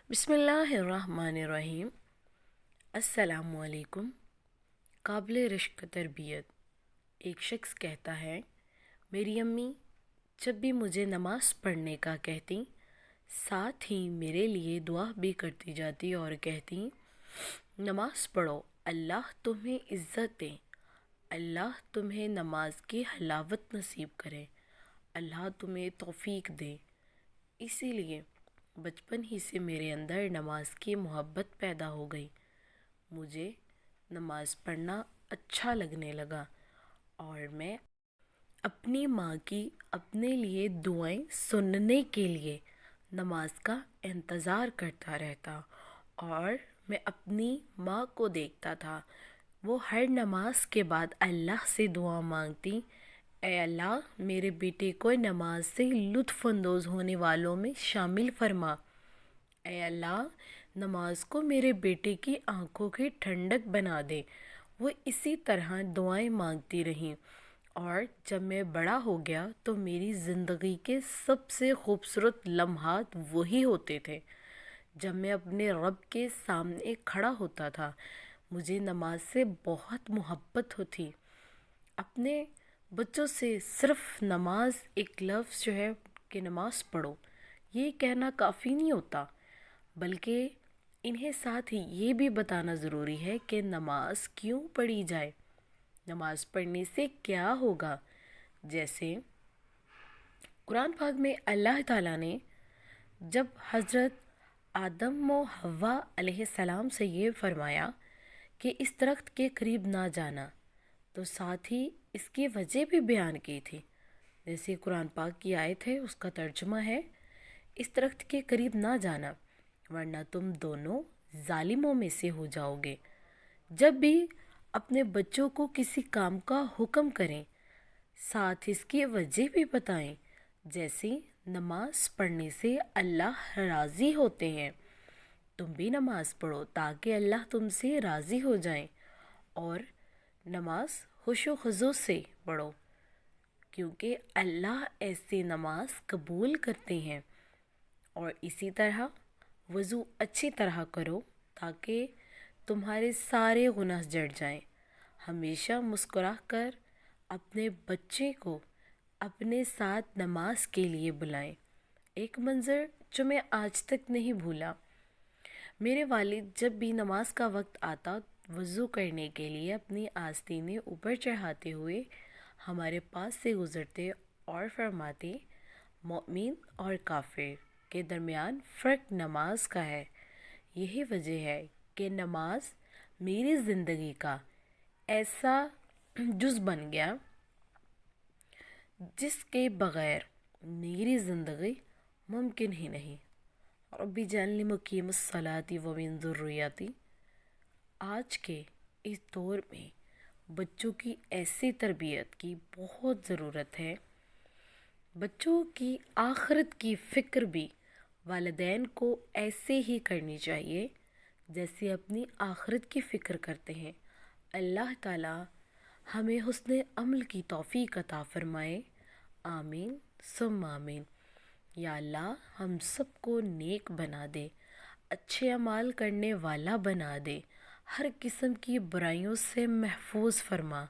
بسم اللہ الرحمن الرحیم۔ السلام علیکم۔ قابل رشک تربیت۔ ایک شخص کہتا ہے، میری امی جب بھی مجھے نماز پڑھنے کا کہتی، ساتھ ہی میرے لیے دعا بھی کرتی جاتی اور کہتی، نماز پڑھو، اللہ تمہیں عزت دے، اللہ تمہیں نماز کی حلاوت نصیب کرے، اللہ تمہیں توفیق دے۔ اسی لیے بچپن ہی سے میرے اندر نماز کی محبت پیدا ہو گئی۔ مجھے نماز پڑھنا اچھا لگنے لگا اور میں اپنی ماں کی اپنے لیے دعائیں سننے کے لیے نماز کا انتظار کرتا رہتا، اور میں اپنی ماں کو دیکھتا تھا، وہ ہر نماز کے بعد اللہ سے دعا مانگتی، اے اللہ میرے بیٹے کو نماز سے لطف اندوز ہونے والوں میں شامل فرما، اے اللہ نماز کو میرے بیٹے کی آنکھوں کی ٹھنڈک بنا دے۔ وہ اسی طرح دعائیں مانگتی رہیں، اور جب میں بڑا ہو گیا تو میری زندگی کے سب سے خوبصورت لمحات وہی ہوتے تھے جب میں اپنے رب کے سامنے کھڑا ہوتا تھا۔ مجھے نماز سے بہت محبت ہوتی۔ اپنے بچوں سے صرف نماز ایک لفظ جو ہے کہ نماز پڑھو، یہ کہنا کافی نہیں ہوتا، بلکہ انہیں ساتھ ہی یہ بھی بتانا ضروری ہے کہ نماز کیوں پڑھی جائے، نماز پڑھنے سے کیا ہوگا۔ جیسے قرآن پاک میں اللہ تعالیٰ نے جب حضرت آدم و حوا علیہ السلام سے یہ فرمایا کہ اس درخت کے قریب نہ جانا، تو ساتھ ہی اس کی وجہ بھی بیان کی تھی۔ جیسے قرآن پاک کی آیت ہے، اس کا ترجمہ ہے، اس درخت کے قریب نہ جانا ورنہ تم دونوں ظالموں میں سے ہو جاؤ گے۔ جب بھی اپنے بچوں کو کسی کام کا حکم کریں، ساتھ اس کی وجہ بھی بتائیں، جیسے نماز پڑھنے سے اللہ راضی ہوتے ہیں، تم بھی نماز پڑھو تاکہ اللہ تم سے راضی ہو جائیں، اور نماز خوش و خضوع سے پڑھو کیونکہ اللہ ایسے نماز قبول کرتے ہیں۔ اور اسی طرح وضو اچھی طرح کرو تاکہ تمہارے سارے گناہ جھڑ جائیں۔ ہمیشہ مسکرا کر اپنے بچے کو اپنے ساتھ نماز کے لیے بلائیں۔ ایک منظر جو میں آج تک نہیں بھولا، میرے والد جب بھی نماز کا وقت آتا، وضو کرنے کے لیے اپنی آستینیں اوپر چڑھاتے ہوئے ہمارے پاس سے گزرتے اور فرماتے، مومن اور کافر کے درمیان فرق نماز کا ہے۔ یہی وجہ ہے کہ نماز میری زندگی کا ایسا جز بن گیا جس کے بغیر میری زندگی ممکن ہی نہیں۔ رب اجعلنی مقیم الصلاۃ ومن ذریتی۔ آج کے اس دور میں بچوں کی ایسی تربیت کی بہت ضرورت ہے۔ بچوں کی آخرت کی فکر بھی والدین کو ایسے ہی کرنی چاہیے جیسے اپنی آخرت کی فکر کرتے ہیں۔ اللہ تعالی ہمیں حسن عمل کی توفیق عطا فرمائے، آمین ثم آمین۔ یا اللہ ہم سب کو نیک بنا دے، اچھے اعمال کرنے والا بنا دے، ہر قسم کی برائیوں سے محفوظ فرما۔